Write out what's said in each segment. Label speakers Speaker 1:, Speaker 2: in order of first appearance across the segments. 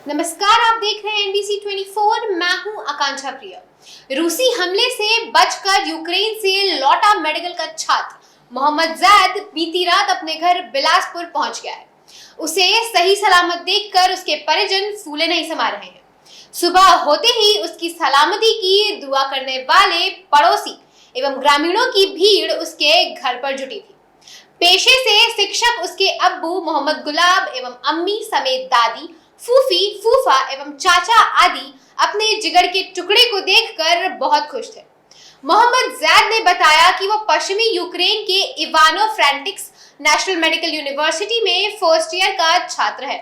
Speaker 1: नमस्कार, आप देख रहे हैं NBC 24। मैं हूं आकांक्षा प्रिया। रूसी हमले से बचकर यूक्रेन से लौटा मेडिकल का छात्र मोहम्मद जैद बीती रात अपने घर बिलासपुर पहुंच गया है। उसे सही सलामत देखकर उसके परिजन फूले नहीं समा रहे हैं। सुबह होते ही उसकी सलामती की दुआ करने वाले पड़ोसी एवं ग्रामीणों की भीड़ उसके घर पर जुटी थी। पेशे से शिक्षक उसके अब्बू मोहम्मद गुलाब एवं अम्मी समेत दादी, फूफी, फूफा एवं चाचा आदि अपने जिगर के टुकड़े को देखकर बहुत खुश थे। मोहम्मद जैद ने बताया कि वो पश्चिमी यूक्रेन के इवानो फ्रैंकिव्स्क नेशनल मेडिकल यूनिवर्सिटी में फर्स्ट ईयर का छात्र है।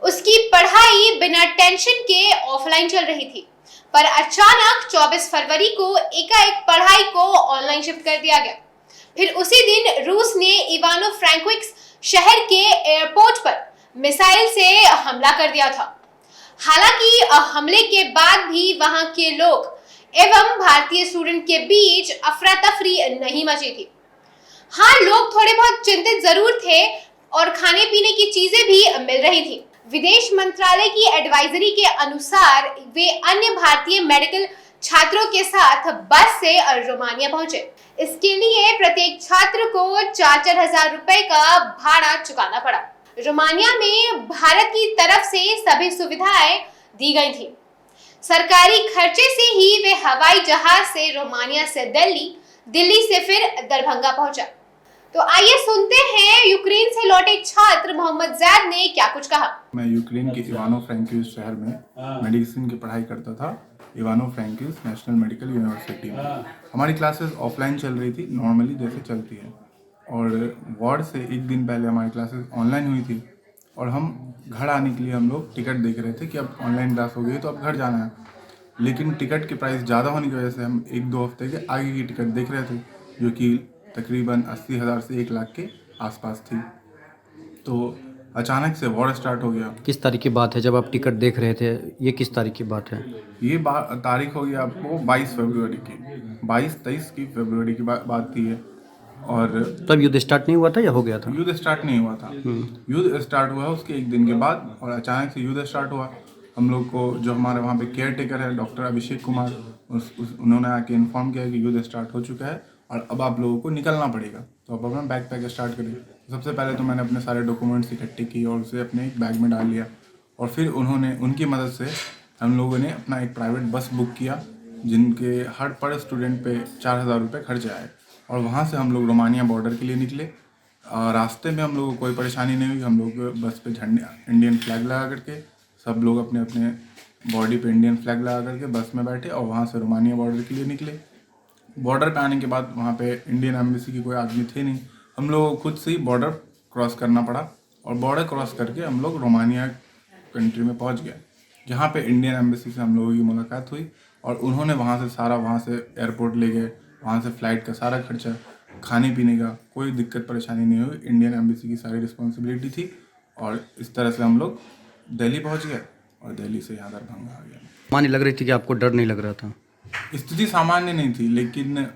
Speaker 1: उसकी पढ़ाई बिना टेंशन के ऑफलाइन चल रही थी, पर अचानक 24 फरवरी को एकाएक पढ़ाई को ऑनलाइन शिफ्ट कर दिया गया। फिर उसी दिन रूस ने इवानो फ्रैंकिव्स्क शहर के एयरपोर्ट पर मिसाइल से हमला कर दिया था। हालांकि हमले के बाद भी वहां के लोग एवं भारतीय स्टूडेंट के बीच अफरा तफरी नहीं मची थी। हाँ, लोग थोड़े बहुत चिंतित जरूर थे और खाने पीने की चीजें भी मिल रही थी। विदेश मंत्रालय की एडवाइजरी के अनुसार वे अन्य भारतीय मेडिकल छात्रों के साथ बस से रोमानिया पहुंचे। इसके लिए प्रत्येक छात्र को 4-4 हजार रुपए का भाड़ा चुकाना पड़ा। रोमानिया में भारत की तरफ से सभी सुविधाएं दी गई थी। सरकारी खर्चे से ही वे हवाई जहाज से रोमानिया से दिल्ली से फिर दरभंगा पहुंचा। तो आइए सुनते हैं यूक्रेन से लौटे छात्र मोहम्मद जैद ने क्या कुछ कहा।
Speaker 2: मैं यूक्रेन के इवानो फ्रैंकिव्स्क शहर में मेडिसिन की पढ़ाई करता था। इवानो फ्रैंकिव्स्क नेशनल मेडिकल यूनिवर्सिटी में हमारी क्लासेस ऑफलाइन चल रही थी, नॉर्मली जैसे चलती है, और वार्ड से एक दिन पहले हमारी क्लासेस ऑनलाइन हुई थी और हम घर आने के लिए हम लोग टिकट देख रहे थे कि अब ऑनलाइन क्लास हो गई तो अब घर जाना है। लेकिन टिकट के प्राइस ज़्यादा होने की वजह से हम 1-2 हफ्ते के आगे की टिकट देख रहे थे, जो कि तकरीबन 80,000 से 1 लाख के आसपास थी। तो अचानक से वॉर स्टार्ट हो गया।
Speaker 3: किस तारीख की बात है जब आप टिकट देख रहे थे? ये किस तारीख की बात है?
Speaker 2: ये तारीख हो गया आपको 22 फरवरी की, 22-23 की फरवरी की बात थी ये। और
Speaker 3: तब युद्ध स्टार्ट नहीं हुआ था या हो गया था?
Speaker 2: युद्ध स्टार्ट नहीं हुआ था। युद्ध स्टार्ट हुआ उसके एक दिन के बाद, और अचानक से युद्ध स्टार्ट हुआ। हम लोग को जो हमारे वहाँ पे केयर टेकर है डॉक्टर अभिषेक कुमार, उन्होंने आके इन्फॉर्म किया कि युद्ध स्टार्ट हो चुका है और अब आप लोगों को निकलना पड़ेगा, तो आप अपना बैग पैक स्टार्ट करिए। सबसे पहले तो मैंने अपने सारे डॉक्यूमेंट्स इकट्ठे किए और उसे अपने एक बैग में डाल लिया, और फिर उनकी मदद से हम लोगों ने अपना एक प्राइवेट बस बुक किया, जिनके हर पर स्टूडेंट पे 4,000 रुपये खर्च आए, और वहाँ से हम लोग रोमानिया बॉर्डर के लिए निकले। रास्ते में हम लोगों को कोई परेशानी नहीं हुई। हम लोग बस पे झंडे इंडियन फ्लैग लगा करके, सब लोग अपने अपने बॉडी पे इंडियन फ्लैग लगा करके बस में बैठे और वहाँ से रोमानिया बॉर्डर के लिए निकले। बॉर्डर पे आने के बाद वहाँ पे इंडियन एम्बेसी की कोई आदमी थे नहीं, हम लोगों को खुद से ही बॉर्डर क्रॉस करना पड़ा, और बॉर्डर क्रॉस करके हम लोग रोमानिया कंट्री में पहुँच गए, जहाँ पे इंडियन एम्बेसी से हम लोगों की मुलाकात हुई और उन्होंने वहाँ से एयरपोर्ट ले गए। वहाँ से फ़्लाइट का सारा खर्चा, खाने पीने का कोई दिक्कत परेशानी नहीं हुई। इंडियन एम्बेसी की सारी रिस्पॉन्सिबिलिटी थी, और इस तरह से हम लोग दिल्ली पहुँच गए और दिल्ली से यहाँ दरभंगा आ गया।
Speaker 3: मानी लग रही थी कि आपको डर नहीं लग रहा था?
Speaker 2: स्थिति सामान्य नहीं थी, लेकिन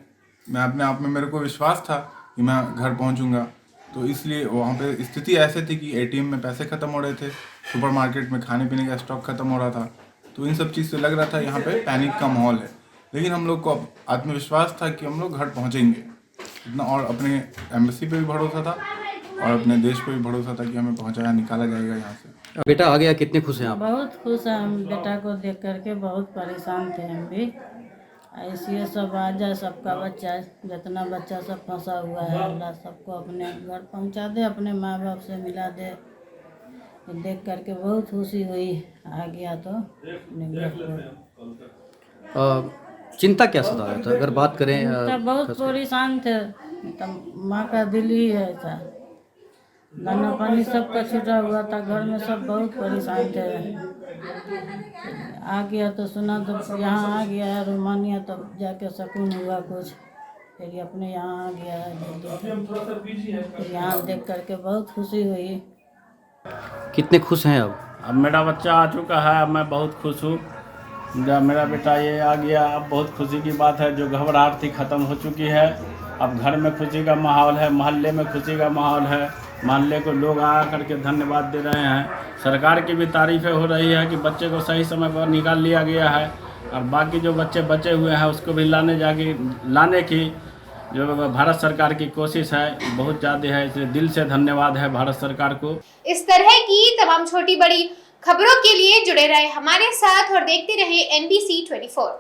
Speaker 2: मैं अपने आप में, मेरे को विश्वास था कि मैं घर पहुँचूँगा, तो इसलिए वहाँ पे स्थिति ऐसे थी कि ATM में पैसे ख़त्म हो रहे थे, सुपरमार्केट में खाने पीने का स्टॉक ख़त्म हो रहा था, तो इन सब चीज़ से लग रहा था यहाँ पे पैनिक का माहौल है। लेकिन हम लोग को आत्मविश्वास था कि हम लोग घर पहुँचेंगे इतना, और अपने एम्बेसी पे भी भरोसा था और अपने देश पे भी भरोसा था कि हमें पहुँचाया, निकाला जाएगा यहाँ से।
Speaker 3: बेटा आ गया, कितने खुश हैं आप?
Speaker 4: बहुत खुश हैं हम। बेटा को देख करके बहुत परेशान थे हम भी। ऐसे सब आ जाए, सबका बच्चा, जितना बच्चा सब फंसा हुआ है, अल्लाह सबको अपने घर पहुंचा दे, अपने माँ बाप से मिला दे। तो देख करके बहुत खुशी हुई। आ गया तो अपने घर को।
Speaker 3: चिंता क्या सता रहा था अगर बात करें?
Speaker 4: तब बहुत परेशान थे, तब माँ का दिल ही है ऐसा। दाना पानी सबका छूटा हुआ था, घर में सब बहुत परेशान थे। आ गया तो सुना, तो यहाँ आ गया है रोमानिया, तब जाके सुकून हुआ कुछ। फिर अपने यहाँ आ गया है, फिर यहाँ देख करके बहुत खुशी हुई।
Speaker 3: कितने खुश हैं
Speaker 5: अब मेरा बच्चा आ चुका है, अब मैं बहुत खुश हूँ। जब मेरा बेटा ये आ गया, अब बहुत खुशी की बात है। जो घबराहट थी ख़त्म हो चुकी है। अब घर में खुशी का माहौल है, मोहल्ले में खुशी का माहौल है। मोहल्ले को लोग आ करके धन्यवाद दे रहे हैं। सरकार की भी तारीफ़ें हो रही है कि बच्चे को सही समय पर निकाल लिया गया है, और बाकी जो बच्चे बचे हुए हैं उसको भी लाने की जो भारत सरकार की कोशिश है बहुत ज़्यादा है, इसलिए दिल से धन्यवाद है भारत सरकार को।
Speaker 1: इस तरह की तमाम छोटी बड़ी खबरों के लिए जुड़े रहे हमारे साथ और देखते रहे NBC 24।